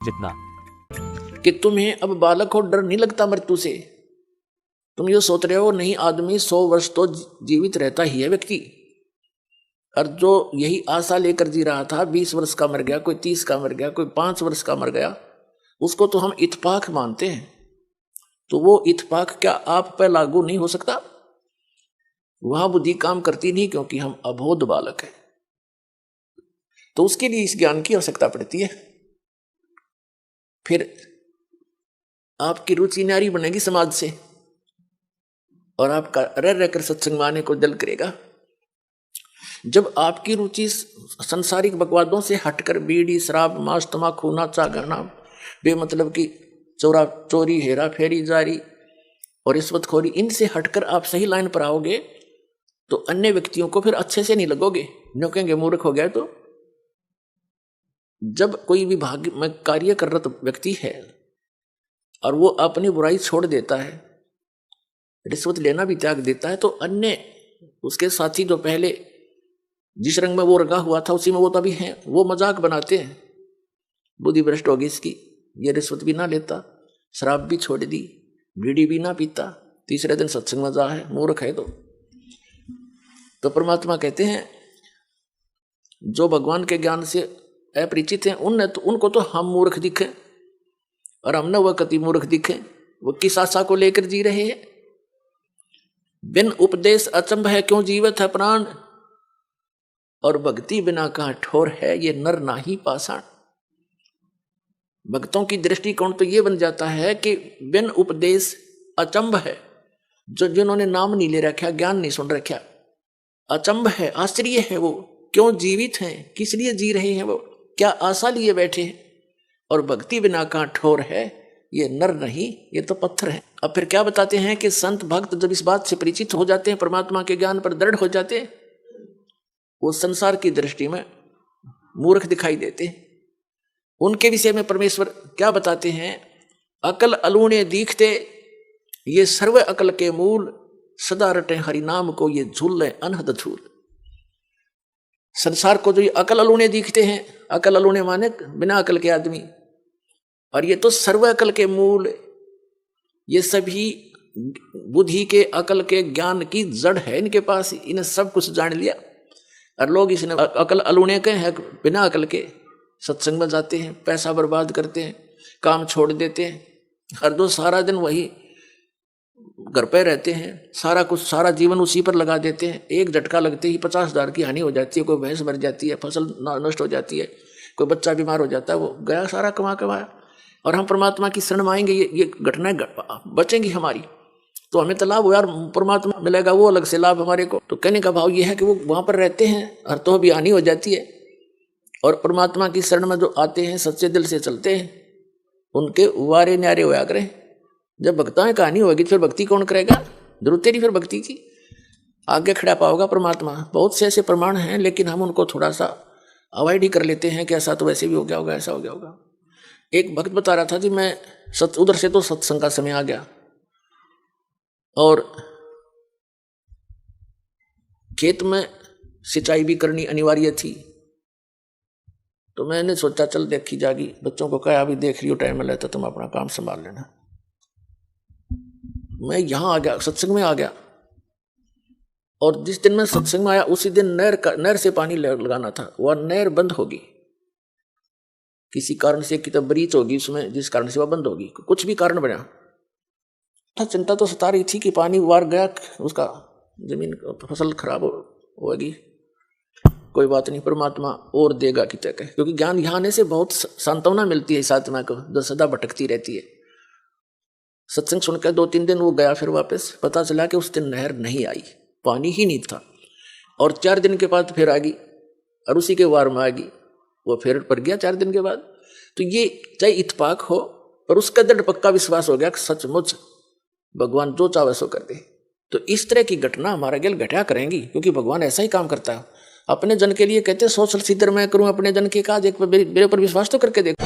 जितना कि तुम्हें अब बालक को डर नहीं लगता मृत्यु से। तुम ये सोच रहे हो नहीं, आदमी 100 वर्ष तो जीवित रहता ही है व्यक्ति, और जो यही आशा लेकर जी रहा था 20 वर्ष का मर गया, कोई 30 का मर गया, कोई 5 वर्ष का मर गया, उसको तो हम इत्तेफाक मानते हैं। तो वो इत्तेफाक क्या आप पर लागू नहीं हो सकता? वहां बुद्धि काम करती नहीं, क्योंकि हम अबोध बालक हैं। तो उसके लिए इस ज्ञान की आवश्यकता पड़ती है। फिर आपकी रुचि न्यारी बनेगी समाज से, और आपका रह रहकर सत्संग माने को दिल करेगा। जब आपकी रुचि संसारिक बकवादों से हटकर बीड़ी, शराब, मांस, तमाकू, नाचा गाना, बेमतलब की चोरी, हेरा फेरी, जारी और रिश्वतखोरी, इनसे हटकर आप सही लाइन पर आओगे तो अन्य व्यक्तियों को फिर अच्छे से नहीं लगोगे, जो कहेंगे मूर्ख हो गया। तो जब कोई विभाग में कार्य कर रहा व्यक्ति है और वो अपनी बुराई छोड़ देता है, रिश्वत लेना भी त्याग देता है, तो अन्य उसके साथी जो पहले जिस रंग में वो रंगा हुआ था उसी में वो तभी हैं, वो मजाक बनाते हैं, बुद्धि भ्रष्ट होगी इसकी, ये रिश्वत भी ना लेता, शराब भी छोड़ दी, बीड़ी भी ना पीता, तीसरे दिन सत्संग में जा है, मूर्ख है। तो परमात्मा कहते हैं जो भगवान के ज्ञान से अपरिचित हैं उनको तो हम मूर्ख दिखे, और हम न वह कति मूर्ख दिखे। वो किस आशा को लेकर जी रहे हैं? बिन उपदेश अचंभ है क्यों जीवत है प्राण, और भक्ति बिना कहाँ ठोर है ये नर नाही पाषाण। भक्तों की दृष्टिकोण तो ये बन जाता है कि बिन उपदेश अचंभ है, जो जिन्होंने नाम नहीं ले रखा, ज्ञान नहीं सुन रखा, अचंभ है, आश्चर्य है, वो क्यों जीवित हैं, किस लिए जी रहे हैं, वो क्या आशा लिए बैठे हैं। और भक्ति बिना कहाँ ठोर है ये नर नहीं, ये तो पत्थर है। अब फिर क्या बताते हैं कि संत भक्त जब इस बात से परिचित हो जाते हैं, परमात्मा के ज्ञान पर दृढ़ हो जाते हैं, वो संसार की दृष्टि में मूर्ख दिखाई देते हैं। उनके विषय में परमेश्वर क्या बताते हैं? अकल अलूणे दीखते ये सर्व अकल के मूल, सदा रटे हरि नाम को ये झूल अनहद झूल। संसार को जो ये अकल अलूणे दिखते हैं, अकल अलूणे माने बिना अकल के आदमी, और ये तो सर्व अकल के मूल, ये सभी बुद्धि के, अकल के, ज्ञान की जड़ है इनके पास, इन्हें सब कुछ जान लिया। और लोग इसने अकल अलूणे के हैं, बिना अकल के सत्संग में जाते हैं, पैसा बर्बाद करते हैं, काम छोड़ देते हैं, हर दो सारा दिन वही घर पे रहते हैं, सारा कुछ, सारा जीवन उसी पर लगा देते हैं। एक झटका लगते ही 50,000 की हानि हो जाती है, कोई भैंस मर जाती है, फसल नष्ट हो जाती है, कोई बच्चा बीमार हो जाता है, वो गया सारा कमाया। और हम परमात्मा की शरण में आएंगे, ये घटनाएं बचेंगी हमारी, तो हमें तो लाभ हो यार, परमात्मा मिलेगा वो अलग से लाभ हमारे को। तो कहने का भाव ये है कि वो वहां पर रहते हैं और तो भी हानि हो जाती है, और परमात्मा की शरण में जो आते हैं, सच्चे दिल से चलते हैं, उनके वारे न्यारे होया करें। जब भक्ताएं कहानी होगी फिर भक्ति कौन करेगा? जरूरत तेरी फिर भक्ति की, आगे खड़ा पाओगा परमात्मा। बहुत से ऐसे प्रमाण हैं, लेकिन हम उनको थोड़ा सा अवॉइड ही कर लेते हैं कि ऐसा तो वैसे भी हो गया होगा, ऐसा हो गया होगा। एक भक्त बता रहा था जी, मैं उधर से तो सत्संग का समय आ गया, और खेत में सिंचाई भी करनी अनिवार्य थी, तो मैंने सोचा चल देखी जागी, बच्चों को कहा अभी देख लियो, टाइम मिला तो तुम अपना काम संभाल लेना। मैं यहाँ आ गया, सत्संग में आ गया, और जिस दिन मैं सत्संग में आया उसी दिन नहर से पानी लगाना था, वह नहर बंद होगी किसी कारण से, कि तब ब्रीच होगी उसमें, जिस कारण से वह बंद होगी, कुछ भी कारण बना। चिंता तो सता रही थी कि पानी वार गया, उसका जमीन फसल खराब होगी। कोई बात नहीं, परमात्मा और देगा कि तक है, क्योंकि ज्ञान यहाँ आने से बहुत सांत्वना मिलती है इस आत्मा को जो सदा भटकती रहती है। सत्संग सुनकर 2-3 दिन वो गया, फिर वापस पता चला कि उस दिन नहर नहीं आई, पानी ही नहीं था, और 4 दिन के बाद फिर आ गई, और उसी के वार में आ गई, वो फिर पड़ गया 4 दिन के बाद। तो ये चाहे इत्तेफाक हो, पर उसका दृढ़ पक्का विश्वास हो गया कि सचमुच भगवान जो चाहे सो कर दे। तो इस तरह की घटना हमारे गेल घटा करेंगी, क्योंकि भगवान ऐसा ही काम करता है। अपने जन के लिए कहते सोशल सीधर मैं करूं अपने जन के काज, एक मेरे ऊपर विश्वास तो करके देखो।